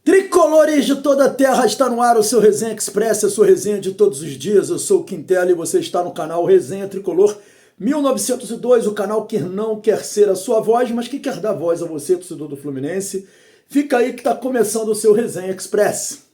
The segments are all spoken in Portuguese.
Tricolores de toda a terra, está no ar o seu Resenha Express, a sua resenha de todos os dias. Eu sou o Quintela e você está no canal Resenha Tricolor 1902, o canal que não quer ser a sua voz, mas que quer dar voz a você, torcedor do Fluminense. Fica aí que está começando o seu Resenha Express.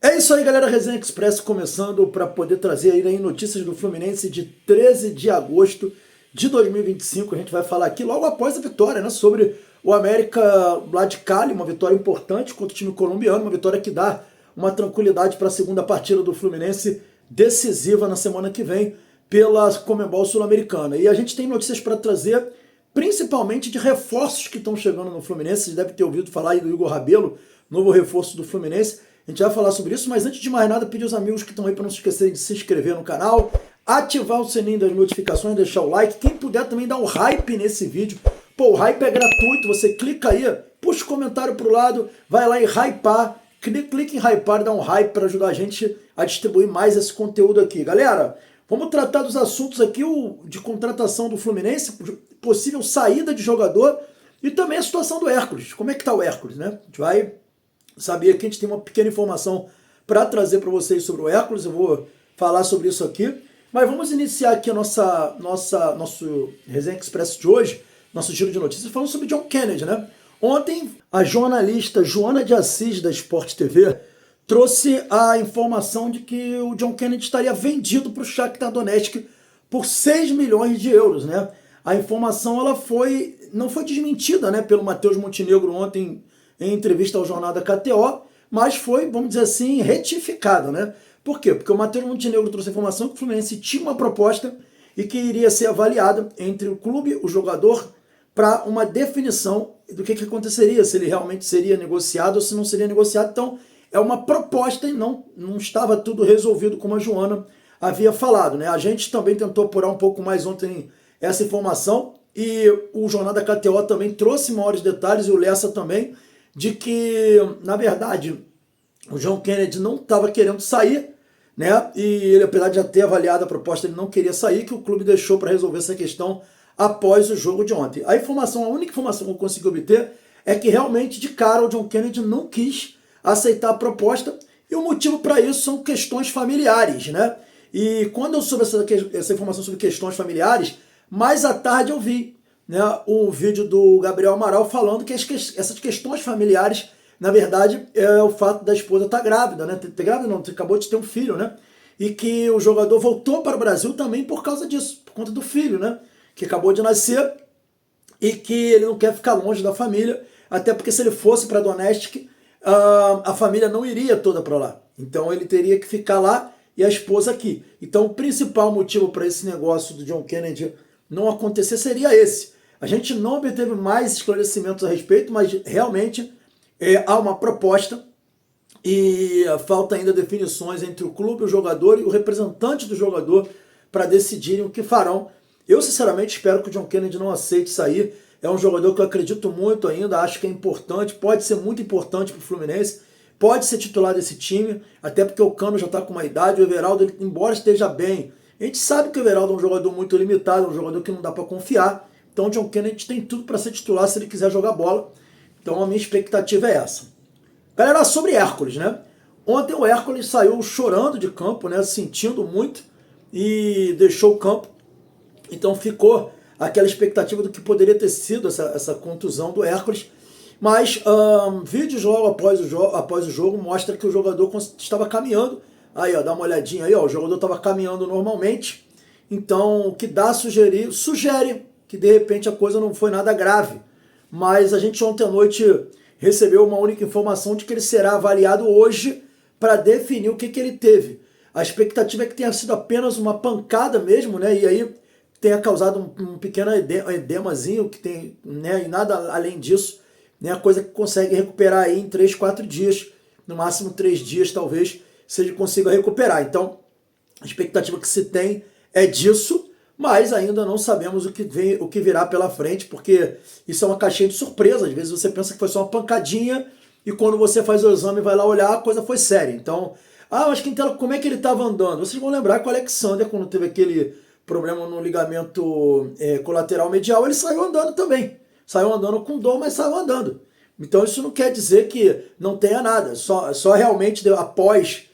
É isso aí, galera, Resenha Express começando para poder trazer aí notícias do Fluminense de 13 de agosto de 2025. A gente vai falar aqui logo após a vitória, né, sobre o América lá de Cali, uma vitória importante contra o time colombiano, uma vitória que dá uma tranquilidade para a segunda partida do Fluminense, decisiva na semana que vem pela Conmebol Sul-Americana. E a gente tem notícias para trazer, principalmente de reforços que estão chegando no Fluminense. Vocês devem ter ouvido falar aí do Igor Rabelo, novo reforço do Fluminense. A gente vai falar sobre isso, mas antes de mais nada, pedir aos amigos que estão aí para não se esquecerem de se inscrever no canal, ativar o sininho das notificações, deixar o like. Quem puder também dar um hype nesse vídeo. Pô, o hype é gratuito, você clica aí, puxa o comentário pro lado, vai lá e hypar, clica em hypar e dá um hype para ajudar a gente a distribuir mais esse conteúdo aqui. Galera, vamos tratar dos assuntos aqui de contratação do Fluminense, possível saída de jogador e também a situação do Hércules. Como é que tá o Hércules, né? A gente vai saber que a gente tem uma pequena informação para trazer para vocês sobre o Hércules. Eu vou falar sobre isso aqui. Mas vamos iniciar aqui a nosso Resenha Express de hoje, nosso giro de notícias, falando sobre John Kennedy, né? Ontem, a jornalista Joana de Assis, da Sport TV, trouxe a informação de que o John Kennedy estaria vendido para o Shakhtar Donetsk por 6 milhões de euros, né? A informação não foi desmentida, né, pelo Matheus Montenegro ontem em entrevista ao jornal da KTO, mas foi, vamos dizer assim, retificada, né? Por quê? Porque o Matheus Montenegro trouxe a informação que o Fluminense tinha uma proposta e que iria ser avaliada entre o clube, o jogador, para uma definição do que aconteceria, se ele realmente seria negociado ou se não seria negociado. Então, é uma proposta e não estava tudo resolvido como a Joana havia falado, né? A gente também tentou apurar um pouco mais ontem essa informação e o jornal da KTO também trouxe maiores detalhes, e o Lessa também, de que, na verdade, o John Kennedy não estava querendo sair, né? E ele, apesar de já ter avaliado a proposta, ele não queria sair, que o clube deixou para resolver essa questão após o jogo de ontem. A única informação que eu consegui obter é que realmente, de cara, o John Kennedy não quis aceitar a proposta, e o motivo para isso são questões familiares, né? E quando eu soube essa informação sobre questões familiares, mais à tarde eu vi, né, o vídeo do Gabriel Amaral falando que essas questões familiares, na verdade, é o fato da esposa estar grávida, né? Grávida não, acabou de ter um filho, né? E que o jogador voltou para o Brasil também por causa disso, por conta do filho, né? Que acabou de nascer e que ele não quer ficar longe da família, até porque se ele fosse para Donetsk, a família não iria toda para lá. Então ele teria que ficar lá e a esposa aqui. Então o principal motivo para esse negócio do John Kennedy não acontecer seria esse. A gente não obteve mais esclarecimentos a respeito, mas realmente há uma proposta e falta ainda definições entre o clube, o jogador e o representante do jogador para decidirem o que farão. Eu, sinceramente, espero que o John Kennedy não aceite sair. É um jogador que eu acredito muito ainda, acho que é importante, pode ser muito importante para o Fluminense, pode ser titular desse time, até porque o Cano já está com uma idade, o Everaldo, embora esteja bem, a gente sabe que o Everaldo é um jogador muito limitado, é um jogador que não dá para confiar. Então o John Kennedy tem tudo para ser titular se ele quiser jogar bola. Então a minha expectativa é essa. Galera, sobre Hércules, né? Ontem o Hércules saiu chorando de campo, né? Sentindo muito, e deixou o campo. Então ficou aquela expectativa do que poderia ter sido essa contusão do Hércules. Mas vídeos logo após o jogo mostra que o jogador estava caminhando. Aí, ó, dá uma olhadinha aí, ó, o jogador estava caminhando normalmente. Então o que dá sugere que de repente a coisa não foi nada grave. Mas a gente ontem à noite recebeu uma única informação de que ele será avaliado hoje para definir o que ele teve. A expectativa é que tenha sido apenas uma pancada mesmo, né? E aí tenha causado um pequeno edemazinho, que tem, né? E nada além disso, né? A coisa que consegue recuperar aí em 3, 4 dias, no máximo 3 dias talvez, se ele consiga recuperar. Então, a expectativa que se tem é disso, mas ainda não sabemos o que virá pela frente, porque isso é uma caixinha de surpresa. Às vezes você pensa que foi só uma pancadinha e quando você faz o exame e vai lá olhar, a coisa foi séria. Então, mas Quintela, como é que ele estava andando? Vocês vão lembrar que o Alexander, quando teve aquele problema no ligamento colateral medial, ele saiu andando também. Saiu andando com dor, mas saiu andando. Então isso não quer dizer que não tenha nada, só realmente após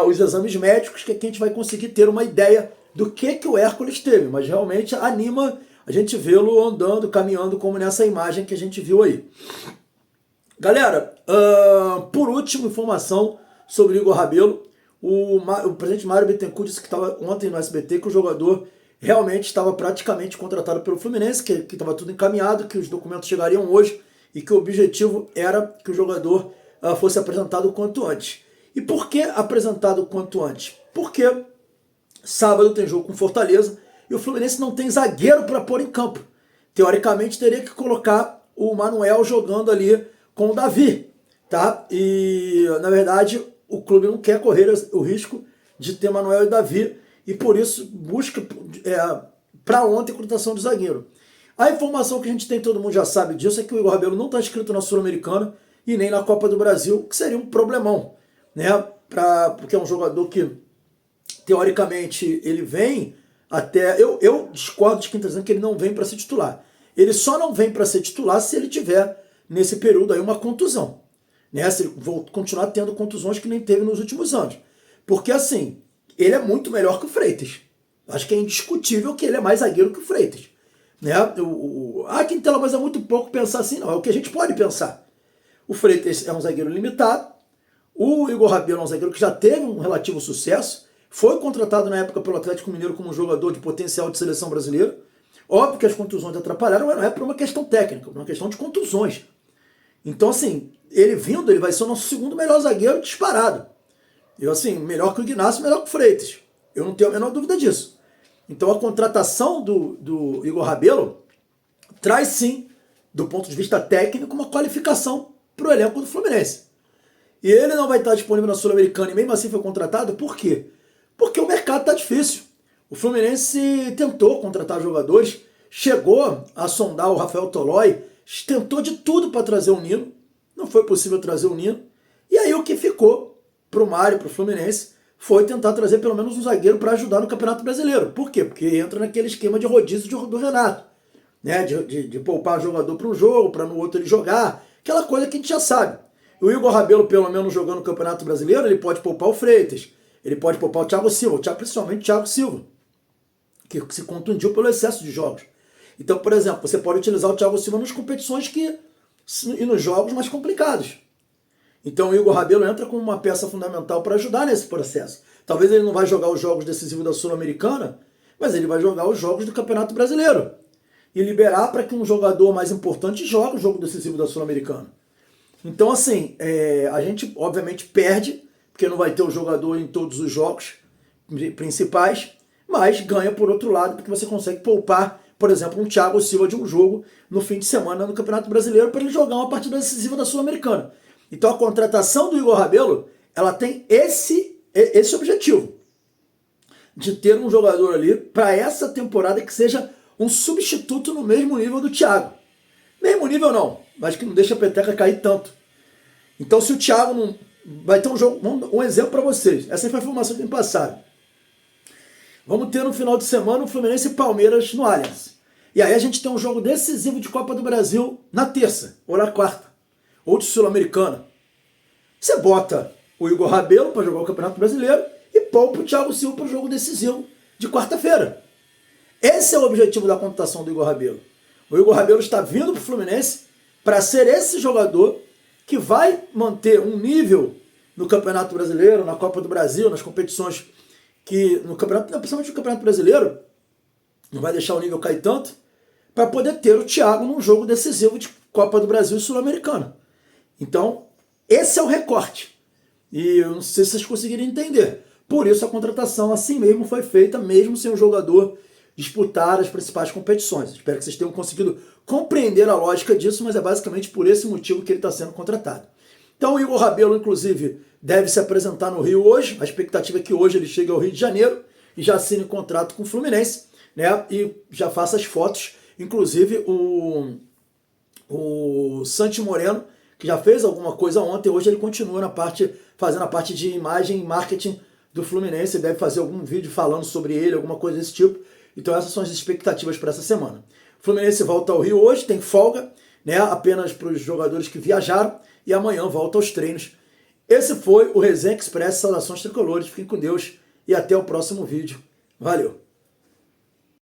os exames médicos que a gente vai conseguir ter uma ideia do que o Hércules teve, mas realmente anima a gente vê-lo andando, caminhando como nessa imagem que a gente viu aí. Galera, por último, informação sobre o Igor Rabelo. O presidente Mário Bittencourt disse que estava ontem no SBT que o jogador realmente estava praticamente contratado pelo Fluminense, que estava tudo encaminhado, que os documentos chegariam hoje e que o objetivo era que o jogador fosse apresentado o quanto antes. E por que apresentado o quanto antes? Porque sábado tem jogo com Fortaleza e o Fluminense não tem zagueiro para pôr em campo. Teoricamente teria que colocar o Manuel jogando ali com o Davi, tá? E na verdade o clube não quer correr o risco de ter Manuel e Davi e por isso busca para ontem a contratação de zagueiro. A informação que a gente tem, todo mundo já sabe disso, é que o Igor Rabelo não está inscrito na Sul-Americana e nem na Copa do Brasil, que seria um problemão, né? Porque é um jogador que, teoricamente, ele vem até... Eu discordo de quem está dizendo que ele não vem para ser titular. Ele só não vem para ser titular se ele tiver, nesse período aí, uma contusão. Né? Se ele continuar tendo contusões que nem teve nos últimos anos. Porque, assim, ele é muito melhor que o Freitas. Acho que é indiscutível que ele é mais zagueiro que o Freitas. Né? Quintela, mas é muito pouco pensar assim, não. É o que a gente pode pensar. O Freitas é um zagueiro limitado. O Igor Rabelo é um zagueiro que já teve um relativo sucesso. Foi contratado na época pelo Atlético Mineiro como jogador de potencial de seleção brasileira. Óbvio que as contusões atrapalharam, mas não é por uma questão técnica, é por uma questão de contusões. Então, assim, ele vindo, ele vai ser o nosso segundo melhor zagueiro disparado. Eu, assim, melhor que o Ignacio, melhor que o Freitas. Eu não tenho a menor dúvida disso. Então, a contratação do Igor Rabelo traz, sim, do ponto de vista técnico, uma qualificação para o elenco do Fluminense. E ele não vai estar disponível na Sul-Americana e mesmo assim foi contratado, por quê? Porque o mercado está difícil. O Fluminense tentou contratar jogadores, chegou a sondar o Rafael Tolói, tentou de tudo para trazer o Nino, não foi possível trazer o Nino, e aí o que ficou para o Mário, para o Fluminense, foi tentar trazer pelo menos um zagueiro para ajudar no Campeonato Brasileiro. Por quê? Porque entra naquele esquema de rodízio do Renato, né? de poupar jogador para um jogo, para no outro ele jogar, aquela coisa que a gente já sabe. O Igor Rabelo, pelo menos jogando no Campeonato Brasileiro, ele pode poupar o Freitas, ele pode poupar o Thiago Silva, principalmente o Thiago Silva, que se contundiu pelo excesso de jogos. Então, por exemplo, você pode utilizar o Thiago Silva nas competições e nos jogos mais complicados. Então o Igor Rabelo entra como uma peça fundamental para ajudar nesse processo. Talvez ele não vai jogar os jogos decisivos da Sul-Americana, mas ele vai jogar os jogos do Campeonato Brasileiro. E liberar para que um jogador mais importante jogue o jogo decisivo da Sul-Americana. Então, assim, a gente obviamente perde, porque não vai ter o jogador em todos os jogos principais, mas ganha por outro lado, porque você consegue poupar, por exemplo, um Thiago Silva de um jogo no fim de semana no Campeonato Brasileiro para ele jogar uma partida decisiva da Sul-Americana. Então a contratação do Igor Rabelo, ela tem esse objetivo, de ter um jogador ali para essa temporada que seja um substituto no mesmo nível do Thiago. Mesmo nível não, mas que não deixa a peteca cair tanto. Então se o Thiago não... Vai ter um jogo, um exemplo para vocês. Essa foi a informação que me passaram. Vamos ter no final de semana o Fluminense e Palmeiras no Allianz. E aí a gente tem um jogo decisivo de Copa do Brasil na terça, ou na quarta, ou de Sul-Americana. Você bota o Igor Rabelo para jogar o Campeonato Brasileiro e poupa o Thiago Silva para o jogo decisivo de quarta-feira. Esse é o objetivo da contratação do Igor Rabelo. O Igor Rabelo está vindo para o Fluminense para ser esse jogador que vai manter um nível no Campeonato Brasileiro, na Copa do Brasil, nas competições que, principalmente no Campeonato Brasileiro, não vai deixar o nível cair tanto, para poder ter o Thiago num jogo decisivo de Copa do Brasil e Sul-Americana. Então, esse é o recorte. E eu não sei se vocês conseguiram entender. Por isso a contratação assim mesmo foi feita, mesmo sem o jogador disputar as principais competições. Espero que vocês tenham conseguido compreender a lógica disso, mas é basicamente por esse motivo que ele está sendo contratado. Então o Igor Rabelo, inclusive, deve se apresentar no Rio hoje. A expectativa é que hoje ele chegue ao Rio de Janeiro e já assine contrato com o Fluminense, né? E já faça as fotos. Inclusive o Santi Moreno, que já fez alguma coisa ontem, hoje ele continua fazendo a parte de imagem e marketing do Fluminense. Ele deve fazer algum vídeo falando sobre ele, alguma coisa desse tipo. Então essas são as expectativas para essa semana. O Fluminense volta ao Rio hoje, tem folga, né, apenas para os jogadores que viajaram, e amanhã volta aos treinos. Esse foi o Resenha Express, saudações tricolores, fiquem com Deus e até o próximo vídeo. Valeu!